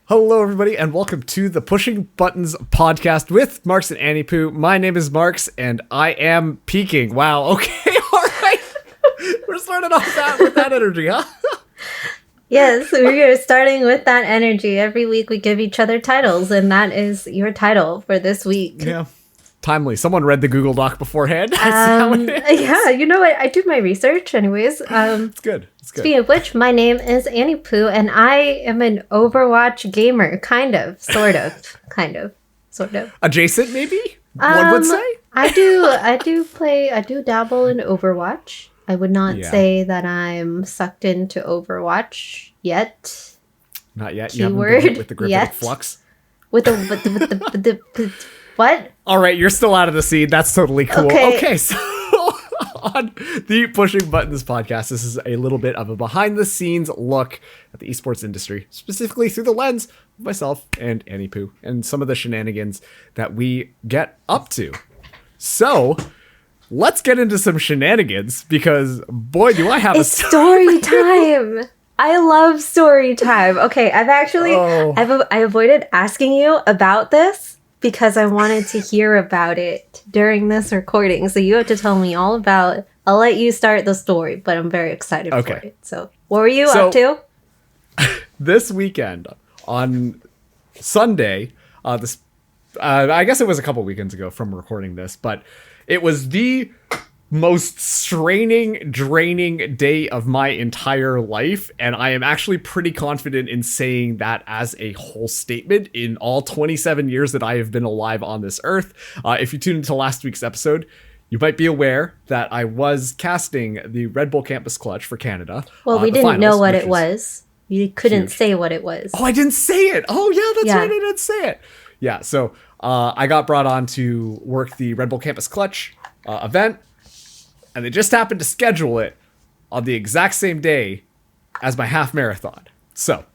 Hello, everybody, and welcome to the Pushing Buttons podcast with Marks and Anniepoo. My name is Marks, and I am peaking. Wow, okay, all right. We're starting off with that energy, huh? Yes, we're starting with that energy. Every week we give each other titles, and that is your title for this week. Yeah. Timely. Someone read the Google Doc beforehand. Yeah, you know what? I do my research anyways. It's good. Speaking of which, my name is Anniepoo, and I am an Overwatch gamer. Kind of. Sort of. Adjacent, maybe? One would say? I do dabble in Overwatch. I would not say that I'm sucked into Overwatch yet. Not yet. Keyword, you haven't been with the grip of the flux? With the what? All right, you're still out of the scene. That's totally cool. Okay, so on the Pushing Buttons podcast, this is a little bit of a behind-the-scenes look at the esports industry, specifically through the lens of myself and Anniepoo, and some of the shenanigans that we get up to. So, let's get into some shenanigans, because boy, do I have a story time. I love story time. Okay, I avoided asking you about this because I wanted to hear about it during this recording. So you have to tell me all about. I'll let you start the story, but I'm very excited for it. So what were you up to? This weekend on Sunday, I guess it was a couple weekends ago from recording this, but it was the most straining, draining day of my entire life, and I am actually pretty confident in saying that as a whole statement in all 27 years that I have been alive on this earth. If you tuned into last week's episode, you might be aware that I was casting the Red Bull Campus Clutch for Canada. Well, we didn't know what it was. You couldn't say what it was. Oh, I didn't say it. Oh, yeah, that's right. I didn't say it. Yeah, so I got brought on to work the Red Bull Campus Clutch event. And they just happened to schedule it on the exact same day as my half marathon. So,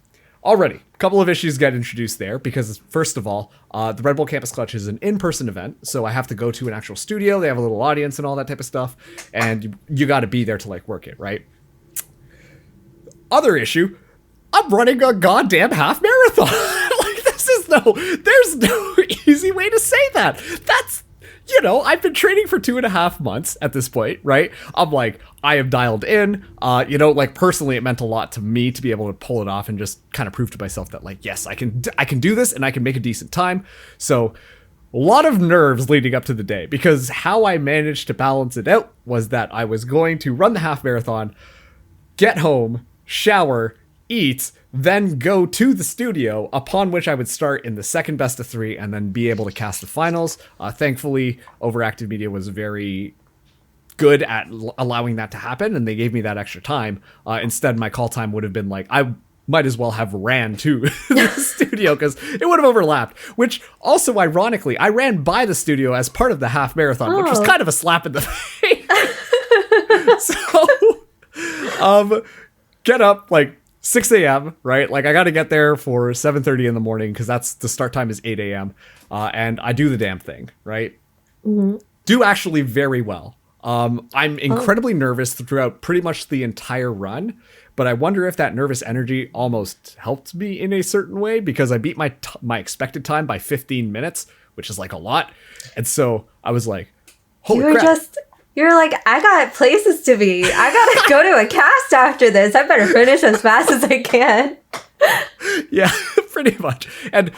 already, a couple of issues get introduced there because, first of all, the Red Bull Campus Clutch is an in-person event, so I have to go to an actual studio. They have a little audience and all that type of stuff, and you got to be there to, work it, right? Other issue, I'm running a goddamn half marathon. There's no easy way to say that. I've been training for 2.5 months at this point, right? I am dialed in. Personally, it meant a lot to me to be able to pull it off and just kind of prove to myself that, yes, I can do this and I can make a decent time. So, a lot of nerves leading up to the day, because how I managed to balance it out was that I was going to run the half marathon, get home, shower, eat, then go to the studio, upon which I would start in the second best of 3 and then be able to cast the finals. Thankfully, Overactive Media was very good at allowing that to happen, and they gave me that extra time. Instead, my call time would have been I might as well have ran to the studio because it would have overlapped, which also, ironically, I ran by the studio as part of the half marathon, which was kind of a slap in the face. So, get up, 6 a.m., right? I got to get there for 7:30 in the morning because that's the start time is 8 a.m. And I do the damn thing, right? Mm-hmm. Do actually very well. I'm incredibly nervous throughout pretty much the entire run, but I wonder if that nervous energy almost helped me in a certain way because I beat my expected time by 15 minutes, which is a lot. And so I was holy crap. You're I got places to be. I gotta go to a cast after this. I better finish as fast as I can. Yeah, pretty much. And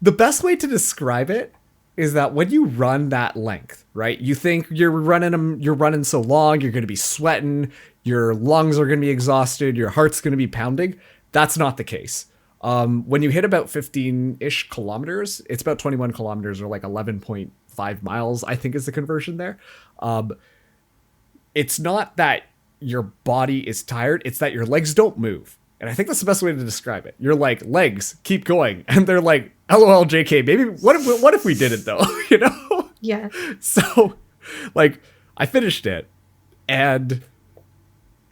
the best way to describe it is that when you run that length, right? You think you're running so long, you're gonna be sweating, your lungs are gonna be exhausted, your heart's gonna be pounding. That's not the case. When you hit about 15-ish kilometers, it's about 21 kilometers or 11.5 miles, I think is the conversion there. It's not that your body is tired, it's that your legs don't move. And I think that's the best way to describe it. You're legs, keep going. And they're LOL, JK, maybe, what if we did it though, Yeah. So, I finished it, and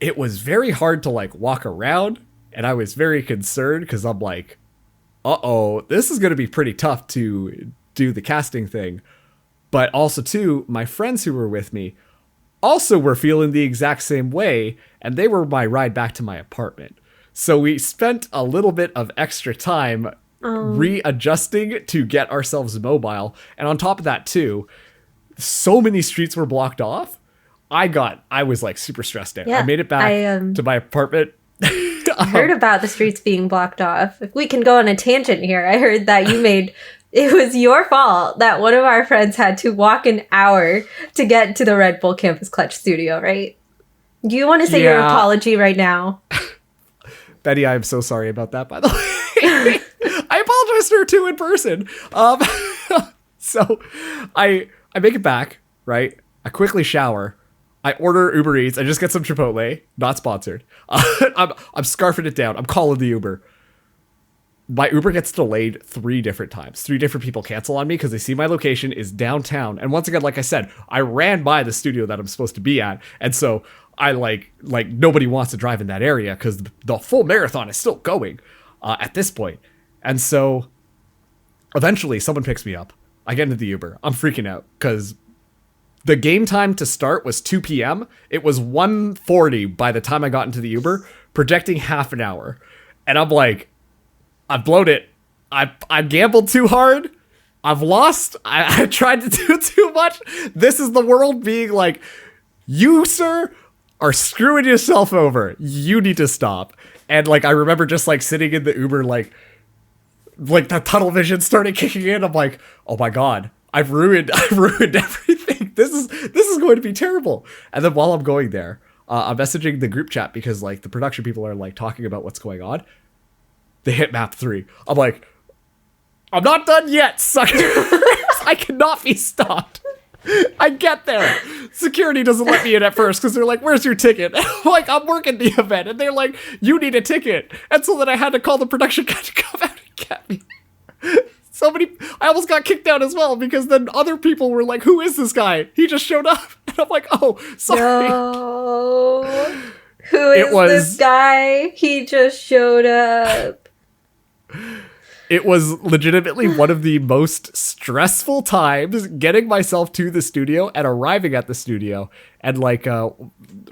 it was very hard to, walk around, and I was very concerned, because I'm uh-oh, this is going to be pretty tough to do the casting thing. But also, too, my friends who were with me also were feeling the exact same way, and they were my ride back to my apartment. So we spent a little bit of extra time readjusting to get ourselves mobile. And on top of that too, so many streets were blocked off. I was like super stressed out. Yeah, I made it back to my apartment. I heard about the streets being blocked off. If we can go on a tangent here, I heard that it was your fault that one of our friends had to walk an hour to get to the Red Bull Campus Clutch studio, right? Do you want to say your apology right now? Betty, I am so sorry about that, by the way. I apologize to her too in person. So I make it back, right? I quickly shower. I order Uber Eats. I just get some Chipotle, not sponsored. I'm scarfing it down. I'm calling the Uber. My Uber gets delayed 3 different times. 3 different people cancel on me because they see my location is downtown. And once again, like I said, I ran by the studio that I'm supposed to be at. And so I like nobody wants to drive in that area because the full marathon is still going at this point. And so eventually someone picks me up. I get into the Uber. I'm freaking out because the game time to start was 2 p.m. It was 1:40 by the time I got into the Uber, projecting half an hour. And I'm like, I've blown it. I gambled too hard. I've lost. I tried to do too much. This is the world being like, you, sir, are screwing yourself over. You need to stop. And like, I remember just like sitting in the Uber, like the tunnel vision started kicking in. I'm like, oh my God, I've ruined everything. This is going to be terrible. And then while I'm going there, I'm messaging the group chat because like the production people are like talking about what's going on. They hit map 3. I'm like, I'm not done yet, sucker. I cannot be stopped. I get there. Security doesn't let me in at first because they're like, where's your ticket? And I'm like, I'm working the event. And they're like, you need a ticket. And so then I had to call the production guy to come out and get me. I almost got kicked out as well because then other people were like, who is this guy? He just showed up. And I'm like, oh, sorry. No. Who is this guy? He just showed up. It was legitimately one of the most stressful times getting myself to the studio and arriving at the studio. And like a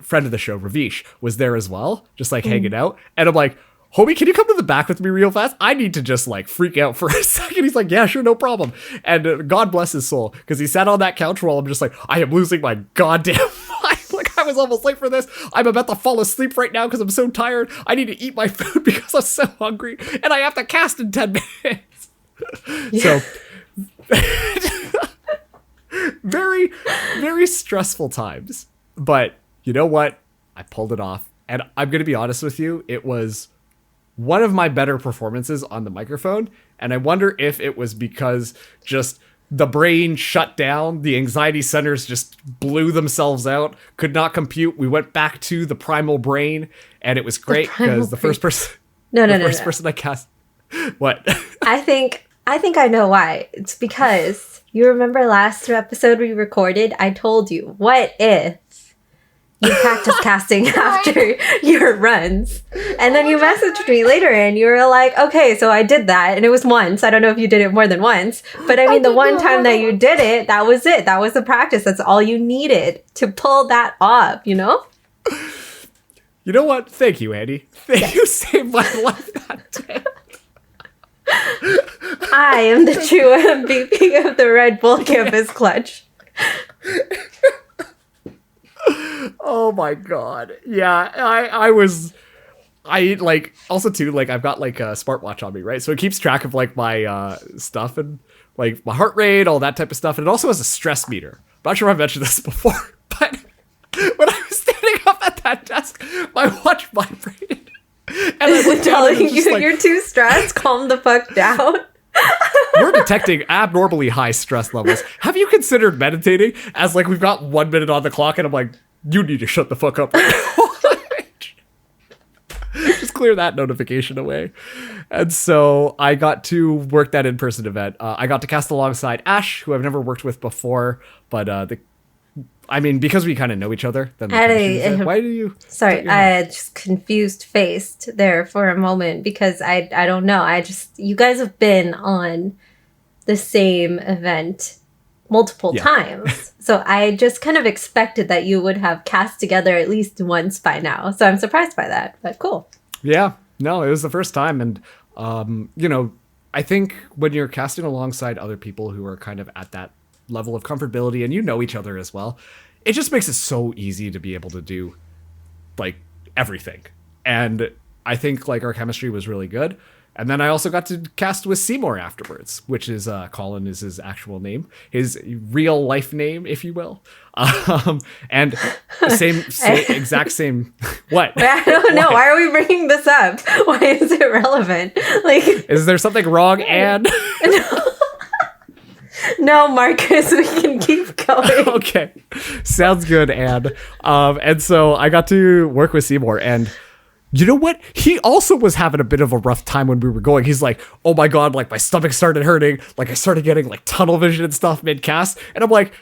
friend of the show, Ravish, was there as well, just like hanging out. And I'm like, homie, can you come to the back with me real fast? I need to just like freak out for a second. He's like, yeah, sure, no problem. And God bless his soul, because he sat on that couch while I'm just like, I am losing my goddamn mind. Like, I was almost late for this. I'm about to fall asleep right now because I'm so tired. I need to eat my food because I'm so hungry. And I have to cast in 10 minutes. Yeah. So, very, very stressful times. But you know what? I pulled it off. And I'm going to be honest with you. It was one of my better performances on the microphone. And I wonder if it was because just the brain shut down. The anxiety centers just blew themselves out. Could not compute. We went back to the primal brain. And it was great because the first person... No. person I cast... What? I think I know why. It's because you remember last episode we recorded, I told you, what if you practice casting after your runs? And then you messaged me later and you were like, okay, so I did that. And it was once. I don't know if you did it more than once. But I mean, the one time that you did it, that was it. That was the practice. That's all you needed to pull that off, you know? You know what? Thank you, Andy. You saved my life that day. I am the true MVP of the Red Bull Campus Clutch. Oh my God. Yeah, I like, also too, like I've got like a smartwatch on me, right? So it keeps track of like my stuff and like my heart rate, all that type of stuff. And it also has a stress meter. I'm not sure if I've mentioned this before, but when I was standing up at that desk, my watch vibrated. And is it telling you like, you're too stressed? Calm the fuck down. We're detecting abnormally high stress levels. Have you considered meditating? As like we've got 1 minute on the clock and I'm like, you need to shut the fuck up right now. Just clear that notification away. And so I got to work that in-person event. I got to cast alongside Ash, who I've never worked with before, but because we kind of know each other. Then why do you? Sorry, I just confused faced there for a moment because I don't know. You guys have been on the same event multiple times. So I just kind of expected that you would have cast together at least once by now. So I'm surprised by that, but cool. Yeah, no, it was the first time. And, I think when you're casting alongside other people who are kind of at that level of comfortability and you know each other as well, it just makes it so easy to be able to do like everything. And I think like our chemistry was really good. And then I also got to cast with Seymour afterwards, which is Colin is his actual name, his real life name, if you will. And same exact same. What? I don't know. Why are we bringing this up? Why is it relevant? Like, is there something wrong, Anne? No, Marcus, we can keep going. Okay, sounds good, Anne. And so I got to work with Seymour, and you know what? He also was having a bit of a rough time when we were going. He's like, oh my God, like my stomach started hurting. Like I started getting like tunnel vision and stuff mid-cast. And I'm like,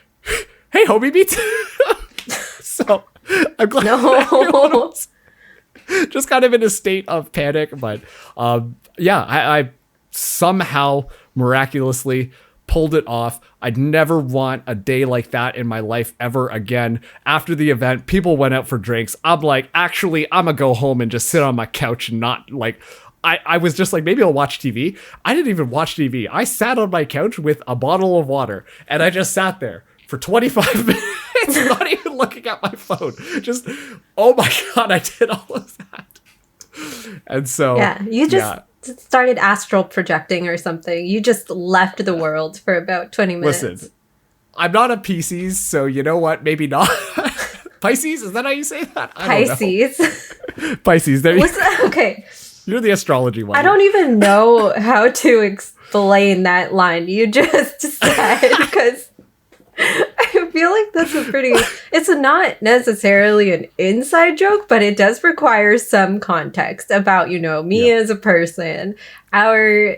hey, homie, me too. So I'm glad everyone was just kind of in a state of panic. But yeah, I somehow miraculously pulled it off. I'd never want a day like that in my life ever again. After the event, people went out for drinks. I'm like, actually, I'm gonna go home and just sit on my couch and not like, I was just like, maybe I'll watch TV. I didn't even watch TV. I sat on my couch with a bottle of water and I just sat there for 25 minutes, not even looking at my phone. Just, oh my God, I did all of that. And so, yeah, you just started astral projecting or something. You just left the world for about 20 minutes. Listen, I'm not a Pisces, so you know what? Maybe not. Pisces? Is that how you say that? Pisces. Pisces. There Okay. You're the astrology one. I don't even know how to explain that line you just said, because I feel like that's it's not necessarily an inside joke, but it does require some context about, me as a person, our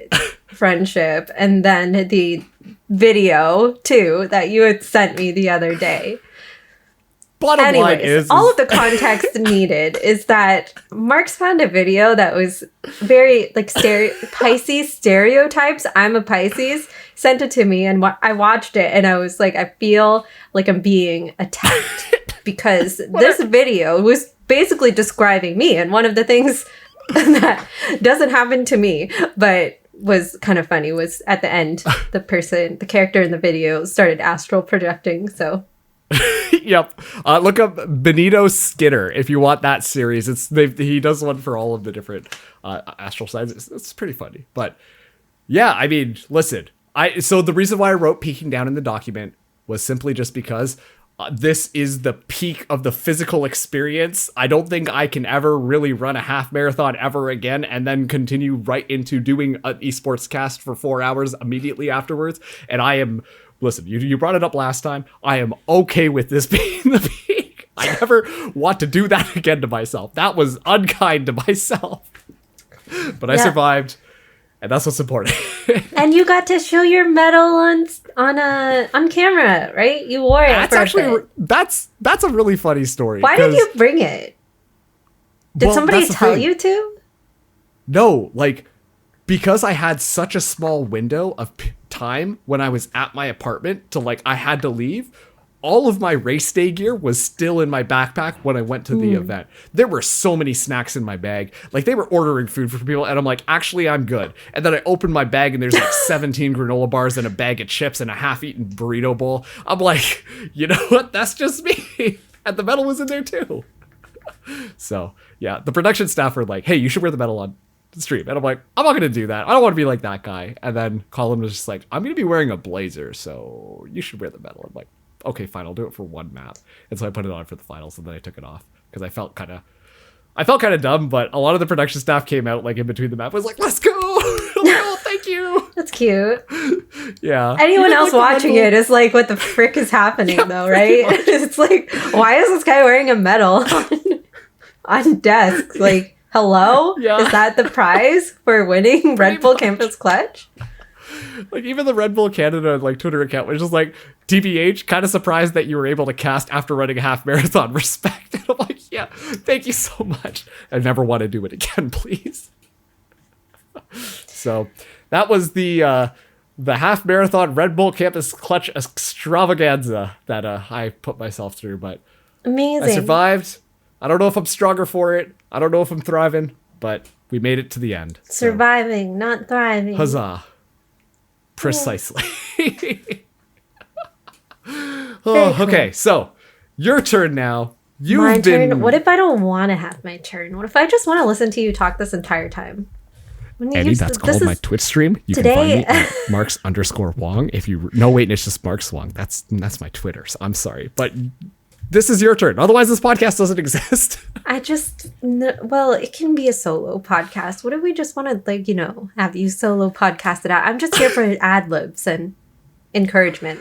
friendship, and then the video too that you had sent me the other day. Bottom line is all of the context needed is that Mark's found a video that was very like Pisces stereotypes. I'm a Pisces. Sent it to me, and I watched it, and I was like, I feel like I'm being attacked because this video was basically describing me, and one of the things that doesn't happen to me, but was kind of funny, was at the end, the character in the video started astral projecting. So. Yep. Look up Benito Skinner if you want that series. He does one for all of the different astral signs. It's pretty funny. But yeah, I mean, listen. So the reason why I wrote peeking down in the document was simply just because this is the peak of the physical experience. I don't think I can ever really run a half marathon ever again and then continue right into doing an esports cast for 4 hours immediately afterwards. And I am... Listen, you brought it up last time. I am okay with this being the peak. I never want to do that again to myself. That was unkind to myself. But I survived, and that's what's important. And you got to show your medal on camera, right? You wore it. That's a really funny story. Why did you bring it? Did somebody tell you to? No, because I had such a small window of time when I was at my apartment to I had to leave, all of my race day gear was still in my backpack when I went to the event. There were so many snacks in my bag. They were ordering food for people, and I'm like, actually, I'm good. And then I opened my bag, and there's 17 granola bars and a bag of chips and a half-eaten burrito bowl. I'm like, you know what? That's just me. And the medal was in there, too. So, yeah, the production staff were like, hey, you should wear the medal on stream. And I'm like, I'm not gonna do that. I don't want to be like that guy. And then Colin was just like, I'm gonna be wearing a blazer, so you should wear the medal. I'm like, okay, fine, I'll do it for one map. And so I put it on for the finals, and then I took it off because I felt kind of dumb. But a lot of the production staff came out in between the map, was like, let's go. Oh, thank you. That's cute. Yeah. Anyone else watching it is like, what the frick is happening though, right? It's like, why is this guy wearing a medal on desk? Hello? Yeah. Is that the prize for winning Red Bull Campus Clutch? Even the Red Bull Canada Twitter account was just TBH, kind of surprised that you were able to cast after running a half marathon. Respect. And I'm like, yeah, thank you so much. I never want to do it again, please. So that was the half marathon Red Bull Campus Clutch extravaganza that I put myself through. But amazing. I survived. I don't know if I'm stronger for it. I don't know if I'm thriving, but We made it to the end. Surviving, not thriving. Huzzah. Precisely. Oh, okay, so your turn now. My turn? What if I don't want to have my turn? What if I just want to listen to you talk this entire time? Annie, that's called my Twitch stream. You can find me at Marks_Wong. If you it's just Marks Wong. That's my Twitter. So I'm sorry, but this is your turn. Otherwise, this podcast doesn't exist. It can be a solo podcast. What if we just want to have you solo podcast it out? I'm just here for ad libs and encouragement.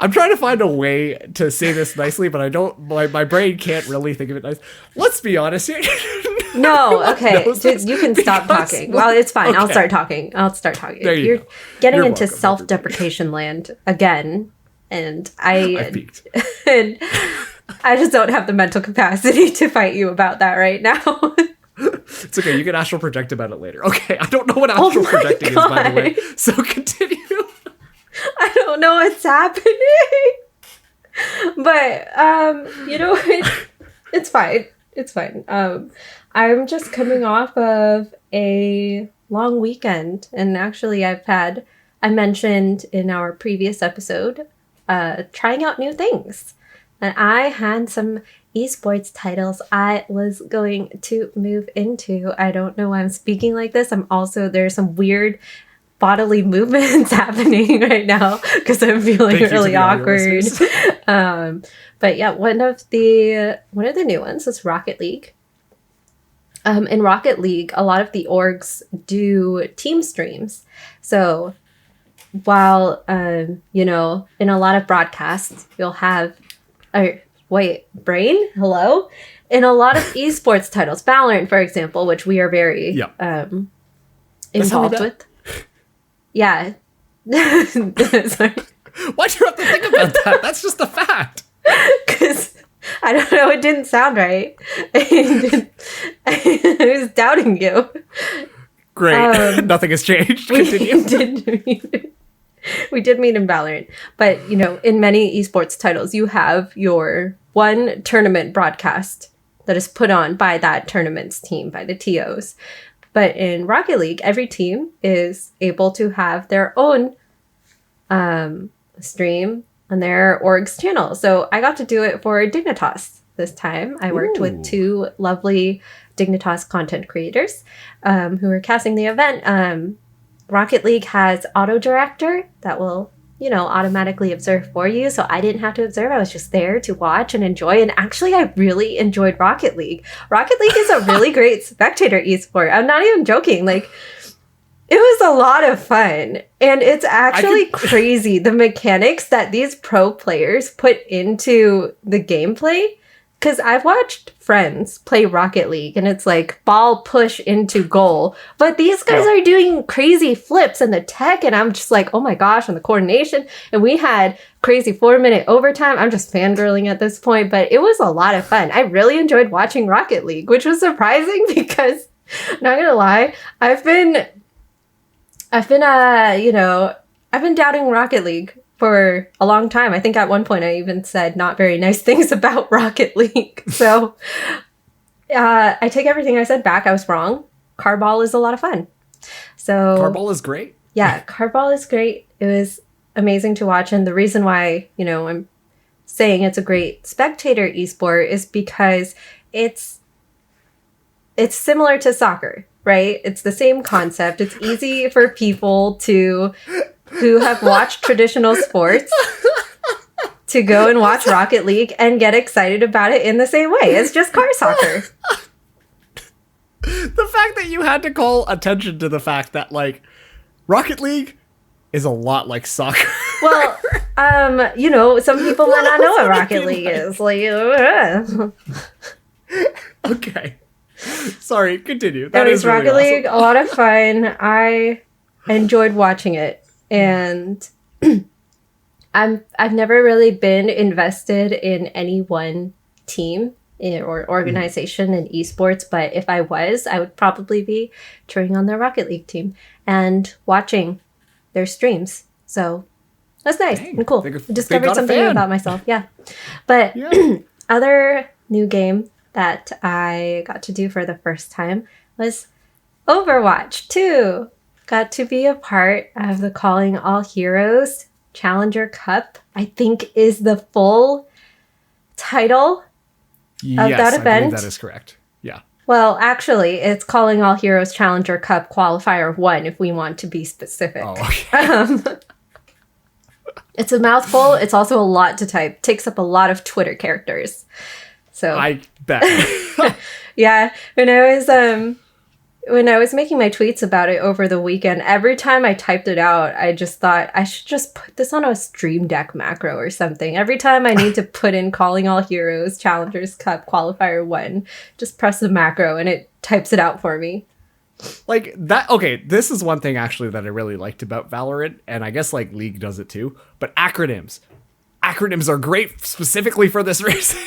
I'm trying to find a way to say this nicely, but I don't. My brain can't really think of it nice. Let's be honest here. No, okay. You can stop talking. Well, it's fine. Okay. I'll start talking. You're getting into self-deprecation land again, and I peaked. And I just don't have the mental capacity to fight you about that right now. It's okay. You can astral project about it later. Okay. I don't know what astral projecting is, by the way. So continue. I don't know what's happening. But, it's fine. It's fine. I'm just coming off of a long weekend. And actually, I mentioned in our previous episode, trying out new things. And I had some esports titles I was going to move into. I don't know why I'm speaking like this. There's some weird bodily movements happening right now because I'm feeling really awkward. But yeah, one of the new ones is Rocket League. In Rocket League, a lot of the orgs do team streams. So while in a lot of broadcasts, you'll have brain, hello? In a lot of esports titles, Valorant, for example, which we are very involved with. Yeah. Sorry. Why'd you have to think about that? That's just a fact. Because, I don't know, it didn't sound right. I was doubting you. Great. Nothing has changed. Continue. We did meet in Valorant. But, in many esports titles, you have your one tournament broadcast that is put on by that tournament's team, by the TOs. But in Rocket League, every team is able to have their own stream on their org's channel. So I got to do it for Dignitas this time. I worked with two lovely Dignitas content creators who were casting the event. Rocket League has auto director that will, automatically observe for you. So I didn't have to observe. I was just there to watch and enjoy. And actually, I really enjoyed Rocket League. Rocket League is a really great spectator esport. I'm not even joking. It was a lot of fun. And it's actually crazy, the mechanics that these pro players put into the gameplay. Because I've watched friends play Rocket League and it's like ball push into goal. But these guys are doing crazy flips and the tech. And I'm just like, oh my gosh, and the coordination. And we had crazy 4-minute overtime. I'm just fangirling at this point. But it was a lot of fun. I really enjoyed watching Rocket League, which was surprising because, not gonna lie, I've been doubting Rocket League for a long time. I think at one point I even said not very nice things about Rocket League. So I take everything I said back. I was wrong. Carball is a lot of fun. So Carball is great. Yeah, Carball is great. It was amazing to watch. And the reason why, I'm saying it's a great spectator esport is because it's similar to soccer, right? It's the same concept. It's easy for people who have watched traditional sports to go and watch Rocket League and get excited about it in the same way. It's just car soccer. The fact that you had to call attention to the fact that, Rocket League is a lot like soccer. Well, some people might not know what Rocket League is. Okay. Sorry, continue. That is Rocket really League, awesome. A lot of fun. I enjoyed watching it. And I've never really been invested in any one team or organization in esports, but if I was, I would probably be cheering on the Rocket League team and watching their streams. So that's nice and cool. I discovered something new about myself. Yeah. But other new game that I got to do for the first time was Overwatch 2. Got to be a part of the Calling All Heroes Challenger Cup, I think is the full title of that event. I believe that is correct. Yeah. Well, actually, it's Calling All Heroes Challenger Cup Qualifier 1, if we want to be specific. Oh, okay. It's a mouthful. It's also a lot to type. Takes up a lot of Twitter characters. So I bet. Yeah, when I was making my tweets about it over the weekend, every time I typed it out, I just thought I should just put this on a Stream Deck macro or something. Every time I need to put in Calling All Heroes Challengers Cup Qualifier 1, just press the macro and it types it out for me. Like that. Okay, this is one thing actually that I really liked about Valorant, and I guess like League does it too, but acronyms are great specifically for this reason.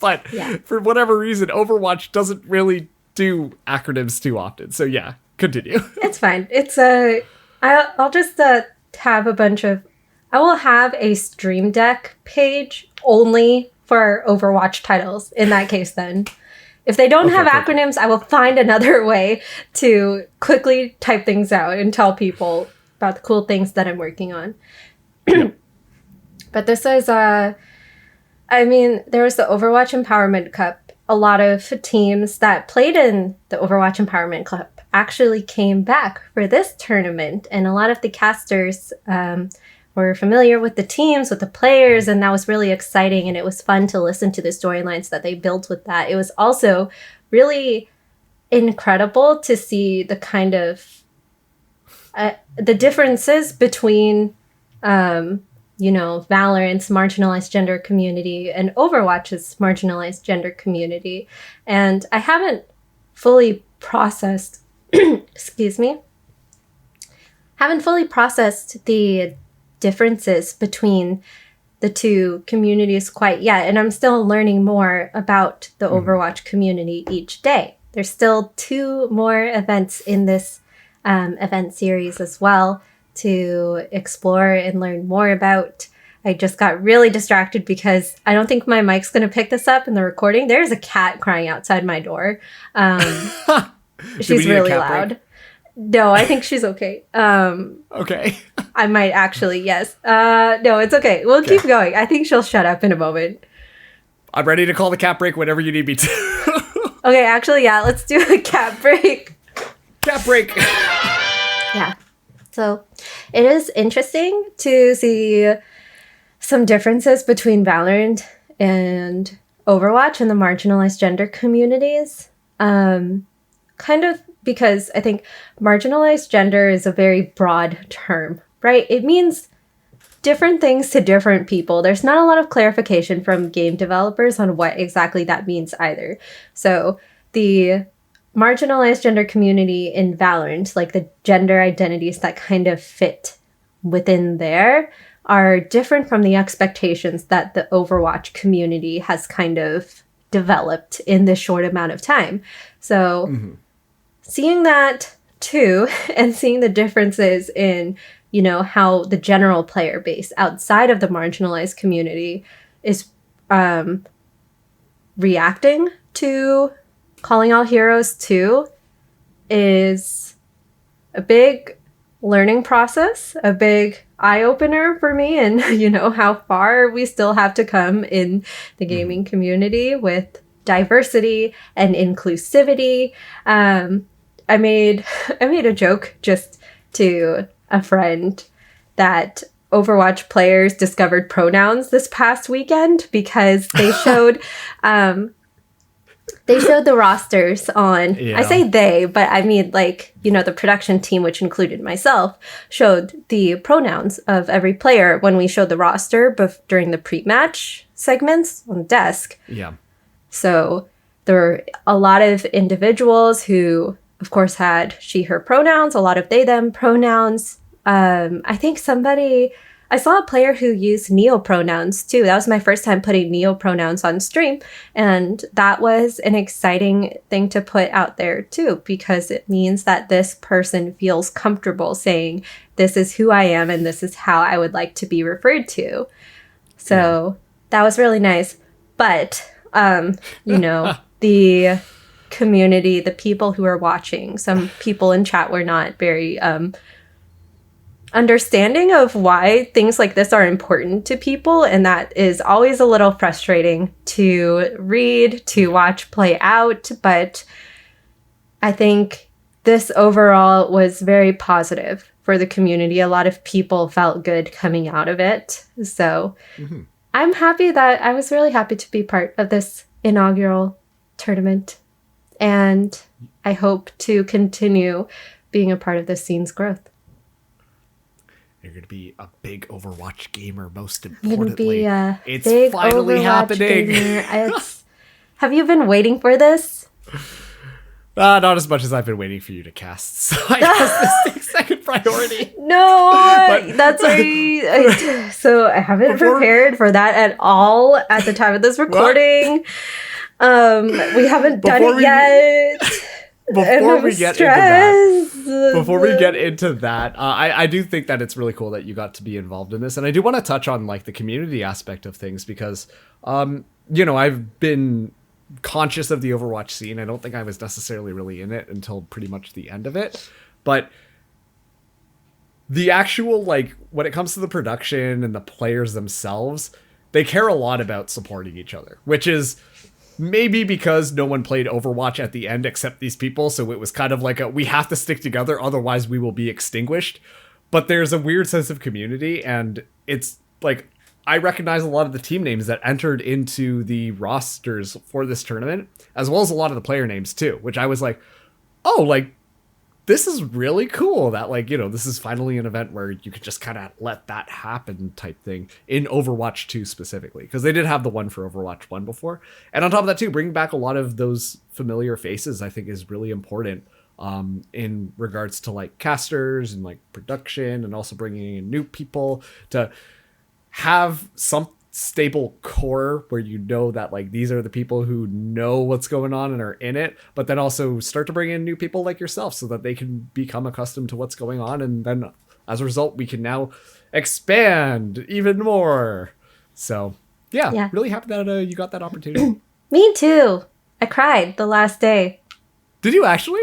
But for whatever reason, Overwatch doesn't really do acronyms too often. So yeah, continue. It's fine. It's I'll just have a bunch of, I will have a Stream Deck page only for Overwatch titles in that case then. If they don't have acronyms, I will find another way to quickly type things out and tell people about the cool things that I'm working on. But this is, there was the Overwatch Empowerment Cup. A lot of teams that played in the Overwatch Empowerment Cup actually came back for this tournament. And a lot of the casters were familiar with the teams, with the players, and that was really exciting. And it was fun to listen to the storylines that they built with that. It was also really incredible to see the kind of the differences between Valorant's marginalized gender community and Overwatch's marginalized gender community. And I haven't fully processed, haven't fully processed the differences between the two communities quite yet. And I'm still learning more about the Overwatch community each day. There's still 2 more events in this event series as well to explore and learn more about. I just got really distracted because I don't think my mic's going to pick this up in the recording. There's a cat crying outside my door. She's really loud. Break? No, I think she's okay. Okay. I might actually, yes. No, it's okay. We'll keep going. I think she'll shut up in a moment. I'm ready to call the cat break whenever you need me to. Okay, actually, yeah, let's do a cat break. Cat break. Yeah. So it is interesting to see some differences between Valorant and Overwatch and the marginalized gender communities. Kind of because I think marginalized gender is a very broad term, right? It means different things to different people. There's not a lot of clarification from game developers on what exactly that means either. So the marginalized gender community in Valorant, like the gender identities that kind of fit within there, are different from the expectations that the Overwatch community has kind of developed in this short amount of time. So seeing that too, and seeing the differences in, how the general player base outside of the marginalized community is reacting to Calling All Heroes 2 is a big learning process, a big eye-opener for me, and how far we still have to come in the gaming community with diversity and inclusivity. I made a joke just to a friend that Overwatch players discovered pronouns this past weekend because they showed the rosters on, I say they, but I mean the production team, which included myself, showed the pronouns of every player when we showed the roster during the pre-match segments on the desk. Yeah. So there were a lot of individuals who, of course, had she, her pronouns, a lot of they, them pronouns. I think I saw a player who used neo-pronouns too. That was my first time putting neo-pronouns on stream. And that was an exciting thing to put out there too, because it means that this person feels comfortable saying, this is who I am and this is how I would like to be referred to. So that was really nice. But You know, the community, the people who are watching, some people in chat were not very understanding of why things like this are important to people, and that is always a little frustrating to read, to watch play out. But I think this overall was very positive for the community. A lot of people felt good coming out of it. So I'm happy that I was really happy to be part of this inaugural tournament, and I hope to continue being a part of the scene's growth. You're going to be a big Overwatch gamer, most I'm gonna importantly. be a It's big finally Overwatch happening. gamer. Have you been waiting for this? Not as much as I've been waiting for you to cast. So I guess this takes second priority. No, But- that's right. So I haven't prepared for that at all at the time of this recording. We haven't done Before it yet. Before we get into that, I do think that it's really cool that you got to be involved in this, and I do want to touch on like the community aspect of things because, you know, I've been conscious of the Overwatch scene. I don't think I was necessarily really in it until pretty much the end of it, but the actual, like, when it comes to the production and the players themselves, they care a lot about supporting each other, which is maybe because no one played Overwatch at the end except these people, so it was kind of like we have to stick together, otherwise we will be extinguished. But there's a weird sense of community, and it's like, I recognize a lot of the team names that entered into the rosters for this tournament, as well as a lot of the player names too, which I was like, oh, like, this is really cool that, like, you know, this is finally an event where you could just kind of let that happen type thing in Overwatch 2 specifically, because they did have the one for Overwatch 1 before. And on top of that too, bringing back a lot of those familiar faces I think is really important in regards to like casters and like production, and also bringing in new people to have some stable core where you know that like these are the people who know what's going on and are in it, but then also start to bring in new people like yourself so that they can become accustomed to what's going on, and then as a result we can now expand even more. So yeah. Really happy that you got that opportunity. Me too. I cried the last day. Did you actually?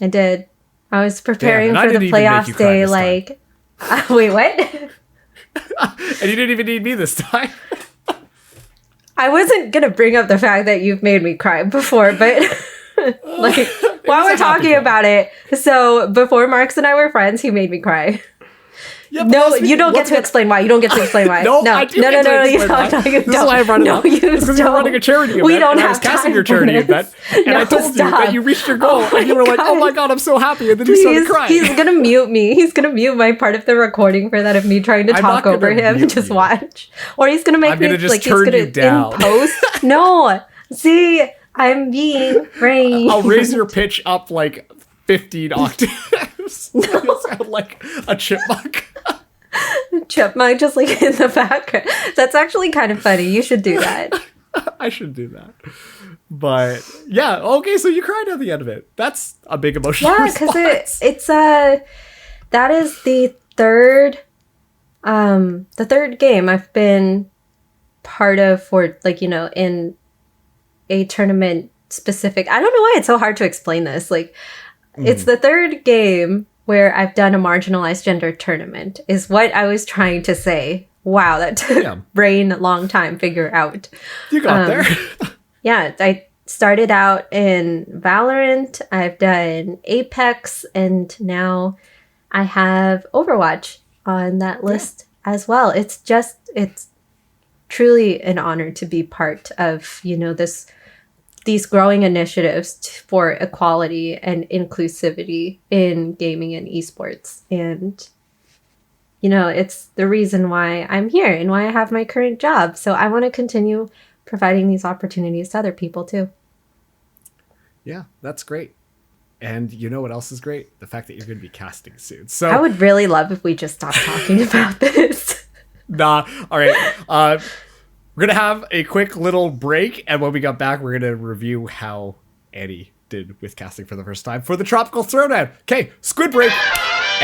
I did. I was preparing Damn, and I for the didn't even make you playoff cry day this time. like wait, what? And you didn't even need me this time. I wasn't gonna bring up the fact that you've made me cry before, but like while we're talking about it, so before Marks and I were friends, he made me cry. Yeah, No, you don't get to explain why. You don't get to explain why. No, I do no, get to you explain why. don't. This is why I brought it up. You Because we were don't. running a charity event. We don't and I have was casting time your for charity this. event, and No, I told you stop. that you reached your goal, Oh and you were like, my "Oh my God. god, I'm so happy!" And then you started crying. He's gonna mute me. He's gonna mute my part of the recording for that of me trying to I'm talk not over gonna him. mute Just you. watch, or he's gonna make I'm me gonna just like he's turn gonna you down. in post. No, see, I'm being brain. I'll raise your pitch up like 15 octaves. You'll sound like a chipmunk. Chipmunk just like in the background. That's actually kind of funny. You should do that. I should do that. But yeah, okay, so you cried at the end of it. That's a big emotional Yeah, response. because it's that is the third game I've been part of for, like, you know, in a tournament specific. I don't know why it's so hard to explain this. Like, it's the third game where I've done a marginalized gender tournament is what I was trying to say. Wow, that took brain a long time to figure out. You got there. Yeah, I started out in Valorant, I've done Apex, and now I have Overwatch on that list as well. It's truly an honor to be part of, you know, these growing initiatives for equality and inclusivity in gaming and esports. And, you know, it's the reason why I'm here and why I have my current job. So I want to continue providing these opportunities to other people too. Yeah, that's great. And you know what else is great? The fact that you're going to be casting soon. So I would really love if we just stopped talking about this. Nah. All right. We're going to have a quick little break. And when we got back, we're going to review how Annie did with casting for the first time for the Tropical Throwdown. Okay, squid break.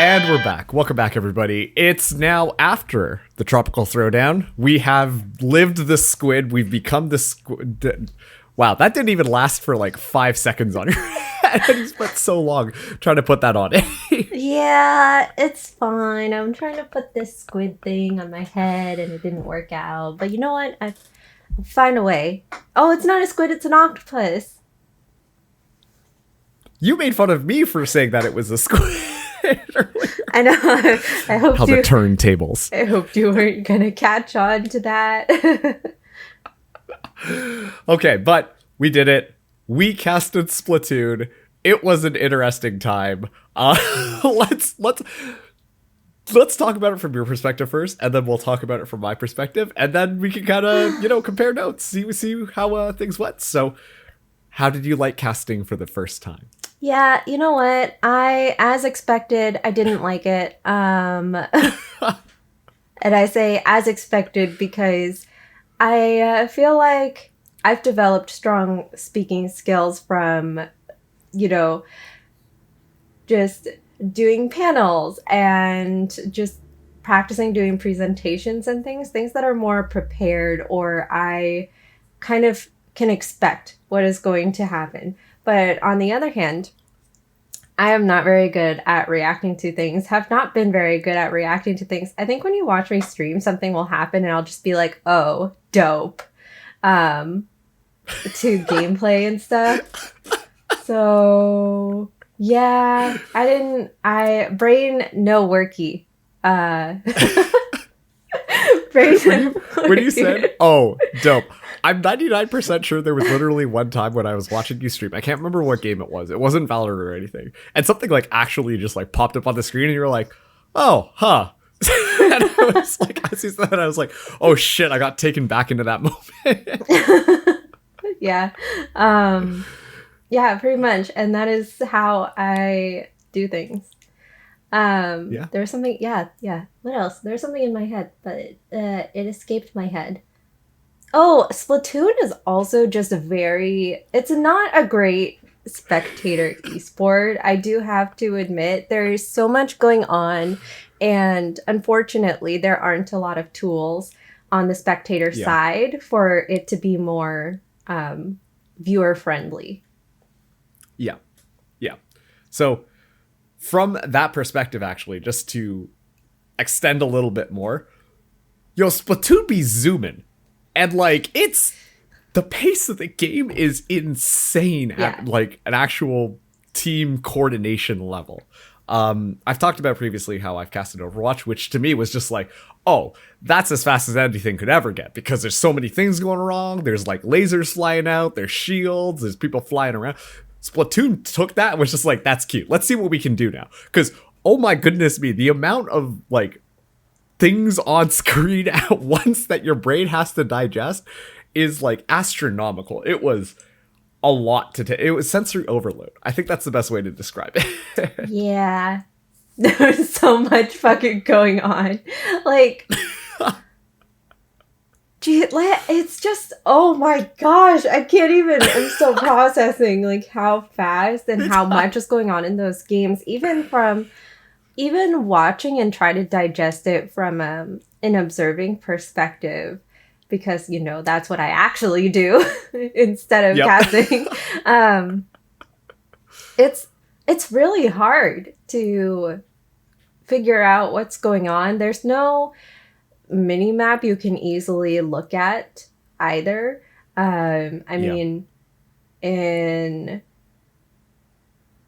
And we're back. Welcome back, everybody. It's now after the Tropical Throwdown. We have lived the squid. We've become the squid. Wow, that didn't even last for like 5 seconds on your head. You spent so long trying to put that on. Yeah, it's fine. I'm trying to put this squid thing on my head and it didn't work out. But you know what? I'll find a way. Oh, it's not a squid, it's an octopus. You made fun of me for saying that it was a squid. I know. I hope how the turntables. I hoped you weren't gonna catch on to that. Okay, but we did it. We casted Splatoon. It was an interesting time. Let's talk about it from your perspective first, and then we'll talk about it from my perspective, and then we can kind of compare notes, see how things went. So, how did you like casting for the first time? Yeah, you know what? As expected, I didn't like it. And I say as expected because I feel like I've developed strong speaking skills from, just doing panels and just practicing doing presentations and things that are more prepared, or I kind of can expect what is going to happen. But on the other hand, I am not very good at reacting to things, have not been very good at reacting to things. I think when you watch me stream, something will happen and I'll just be like, oh, dope, to gameplay and stuff. So, yeah, brain no worky. When you said, oh, dope, I'm 99% sure there was literally one time when I was watching you stream. I can't remember what game it was. It wasn't Valorant or anything. And something like actually just like popped up on the screen and you were like, oh, huh. And I was like, as you said that, I was like, oh shit, I got taken back into that moment. Yeah. Yeah, pretty much. And that is how I do things. There was something, yeah. What else? There was something in my head, but it escaped my head. Oh, Splatoon is also just it's not a great spectator esport. I do have to admit, there's so much going on, and unfortunately, there aren't a lot of tools on the spectator side for it to be more viewer friendly. Yeah. So, from that perspective, actually, just to extend a little bit more, Splatoon be zooming. And, it's... The pace of the game is insane at, an actual team coordination level. I've talked about previously how I've casted Overwatch, which to me was just like, oh, that's as fast as anything could ever get, because there's so many things going wrong. There's, lasers flying out. There's shields. There's people flying around. Splatoon took that and was just like, that's cute. Let's see what we can do now. Because, oh my goodness me, the amount of, things on screen at once that your brain has to digest is astronomical. It was a lot to take. It was sensory overload. I think that's the best way to describe it. Yeah. There was so much fucking going on. It's just, oh my gosh, I can't even, I'm still processing how fast and how much is going on in those games, even watching and try to digest it from an observing perspective, because that's what I actually do instead of casting. It's really hard to figure out what's going on. There's no mini map you can easily look at either. Mean,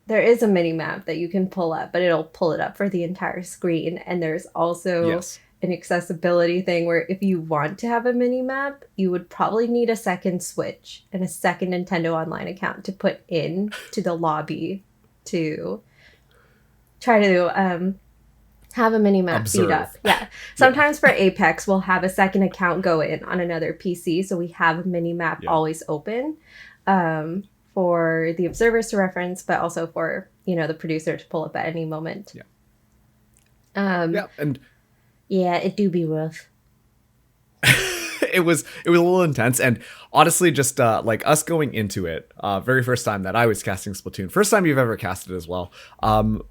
there is a mini map that you can pull up, but it'll pull it up for the entire screen. And there's also an accessibility thing where if you want to have a mini map, you would probably need a second Switch and a second Nintendo Online account to put in to the lobby to try to have a mini map feed up. Yeah. Sometimes for Apex, we'll have a second account go in on another PC, so we have a mini map always open for the observers to reference, but also for the producer to pull up at any moment. And it do be rough. it was a little intense, and honestly, just us going into it, very first time that I was casting Splatoon, first time you've ever casted as well.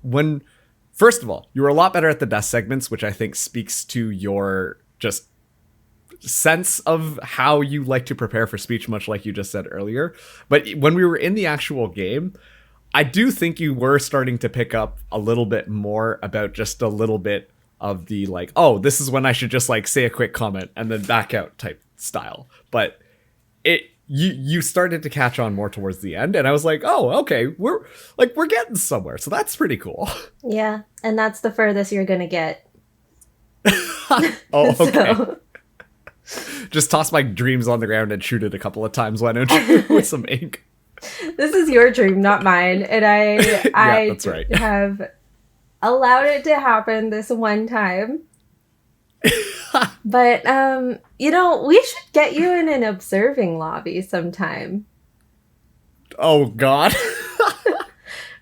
When First of all, you were a lot better at the death segments, which I think speaks to your just sense of how you like to prepare for speech, much like you just said earlier. But when we were in the actual game, I do think you were starting to pick up a little bit more about just a little bit of the like, oh, this is when I should just like say a quick comment and then back out type style. But you started to catch on more towards the end, and I was like, oh, okay, we're getting somewhere. So that's pretty cool. Yeah, and that's the furthest you're gonna get. Oh, okay. So. Just toss my dreams on the ground and shoot it a couple of times, why don't you, with some ink? This is your dream, not mine, and I that's right. have allowed it to happen this one time. But, we should get you in an observing lobby sometime. Oh, God.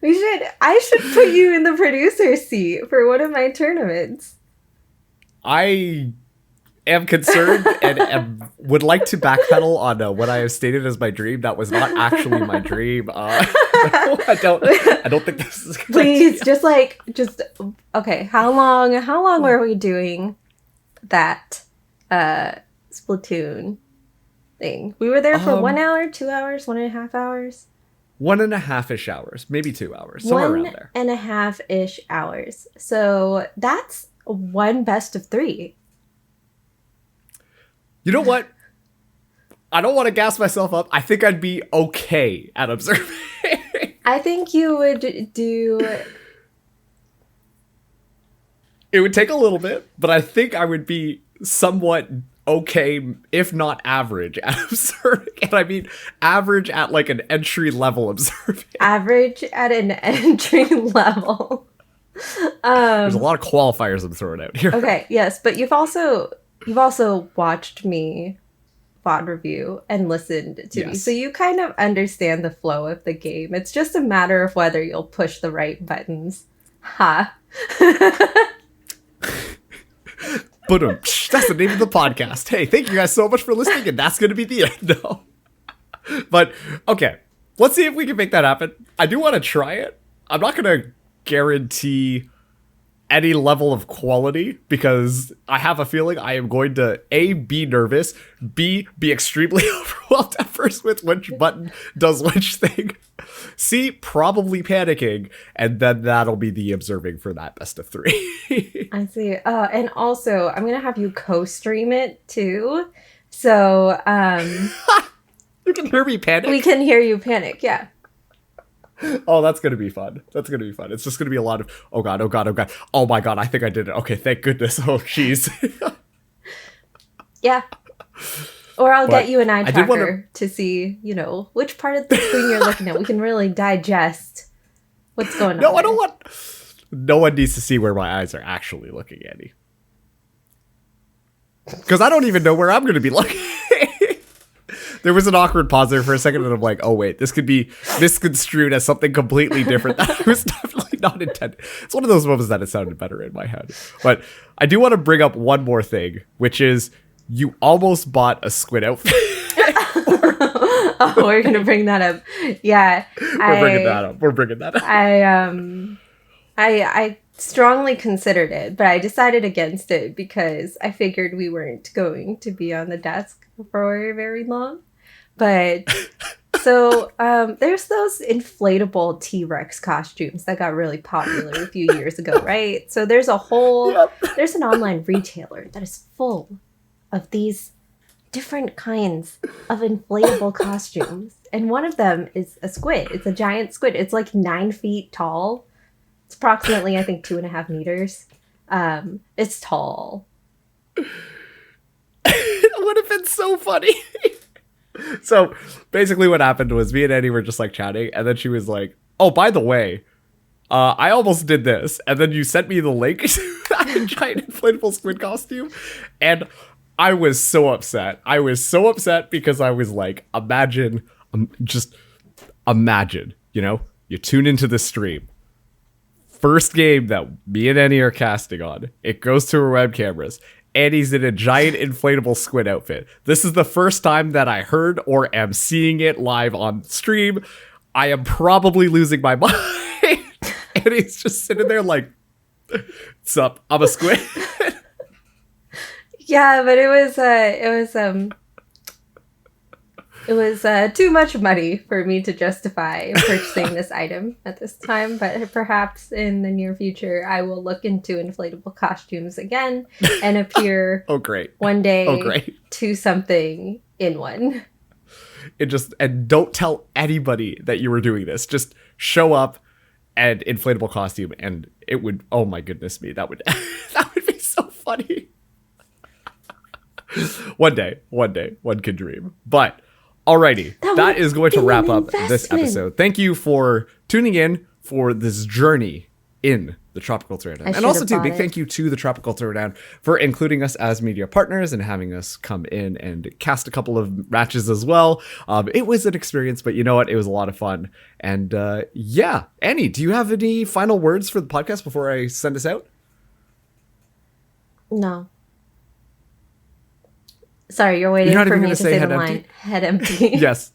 I should put you in the producer seat for one of my tournaments. I am concerned and would like to backpedal on what I have stated as my dream. That was not actually my dream. No, I don't think this is good. Please, just okay. How long were we doing that Splatoon thing? We were there for 1 hour, 2 hours, 1.5 hours. 1.5-ish hours, maybe 2 hours, somewhere around there. 1.5-ish hours. So that's one best of 3. You know what? I don't want to gas myself up. I think I'd be okay at observing. I think you would do... It would take a little bit, but I think I would be somewhat okay, if not average, at observing. And I mean average at like an entry-level observing. Average at an entry level. There's a lot of qualifiers I'm throwing out here. Okay, yes, but you've also watched me VOD review and listened to me, so you kind of understand the flow of the game. It's just a matter of whether you'll push the right buttons. Ha. Boom. That's the name of the podcast. Hey, thank you guys so much for listening, and that's going to be the end. No. But, okay, let's see if we can make that happen. I do want to try it. I'm not going to guarantee any level of quality because I have a feeling I am going to A, be nervous, B, be extremely overwhelmed at first with which button does which thing, C, probably panicking, and then that'll be the observing for that best of 3. I see. And also, I'm going to have you co-stream it too. So, you can hear me panic? We can hear you panic, yeah. Oh, that's going to be fun. That's going to be fun. It's just going to be a lot of, oh God, oh God, oh God. Oh my God, I think I did it. Okay, thank goodness. Oh, jeez. Yeah. Or I'll get you an eye tracker to see, which part of the screen you're looking at. We can really digest what's going on. No, I don't want... No one needs to see where my eyes are actually looking, Annie. Because I don't even know where I'm going to be looking. There was an awkward pause there for a second, and I'm like, oh, wait, this could be misconstrued as something completely different that was definitely not intended. It's one of those moments that it sounded better in my head. But I do want to bring up one more thing, which is you almost bought a squid outfit. Oh, we're going to bring that up. Yeah. We're bringing that up. I strongly considered it, but I decided against it because I figured we weren't going to be on the desk for very long. But so there's those inflatable T-Rex costumes that got really popular a few years ago, right? So there's there's an online retailer that is full of these different kinds of inflatable costumes. And one of them is a squid. It's a giant squid. It's like 9 feet tall. It's approximately, I think, 2.5 meters. It's tall. It would have been so funny. So basically what happened was me and Annie were just like chatting, and then she was like, oh, by the way, I almost did this. And then you sent me the link to that giant inflatable squid costume. And I was so upset. Because I was like, imagine, you tune into the stream. First game that me and Annie are casting on, it goes to her web cameras. Annie's in a giant inflatable squid outfit. This is the first time that I heard or am seeing it live on stream. I am probably losing my mind. Annie's just sitting there like, What's up? I'm a squid. Yeah, but it was too much money for me to justify purchasing this item at this time, but perhaps in the near future I will look into inflatable costumes again and appear one day to something in one. And don't tell anybody that you were doing this. Just show up and inflatable costume, and it would, oh my goodness me, that would be so funny. One day, one can dream. But alrighty, that is going to wrap up this episode. Thank you for tuning in for this journey in the Tropical Throwdown. And also, too, big thank you to the Tropical Throwdown for including us as media partners and having us come in and cast a couple of matches as well. It was an experience, but you know what? It was a lot of fun. And yeah, Annie, do you have any final words for the podcast before I send us out? No. Sorry, you're waiting for me to say the line. Head empty. Yes.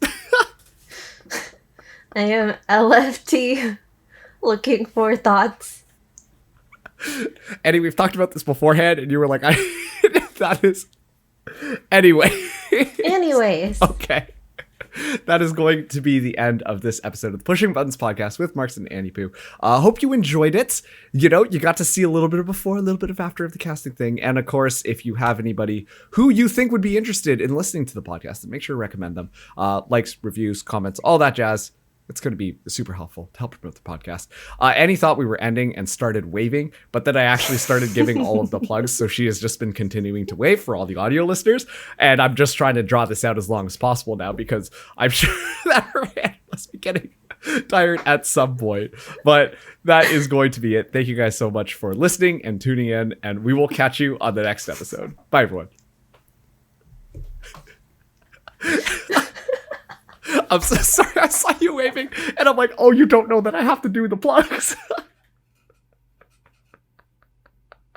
I am LFT looking for thoughts. Eddie, we've talked about this beforehand, and you were like, that is... Anyways. Okay. That is going to be the end of this episode of the Pushing Buttons podcast with Marks and Anniepoo. Hope you enjoyed it. You know, you got to see a little bit of before, a little bit of after of the casting thing. And of course, if you have anybody who you think would be interested in listening to the podcast, then make sure to recommend them. Likes, reviews, comments, all that jazz. It's going to be super helpful to help promote the podcast. Annie thought we were ending and started waving, but then I actually started giving all of the plugs. So she has just been continuing to wave for all the audio listeners. And I'm just trying to draw this out as long as possible now because I'm sure that her hand must be getting tired at some point. But that is going to be it. Thank you guys so much for listening and tuning in. And we will catch you on the next episode. Bye, everyone. I'm so sorry. I saw you waving and I'm like, oh, you don't know that I have to do the plugs.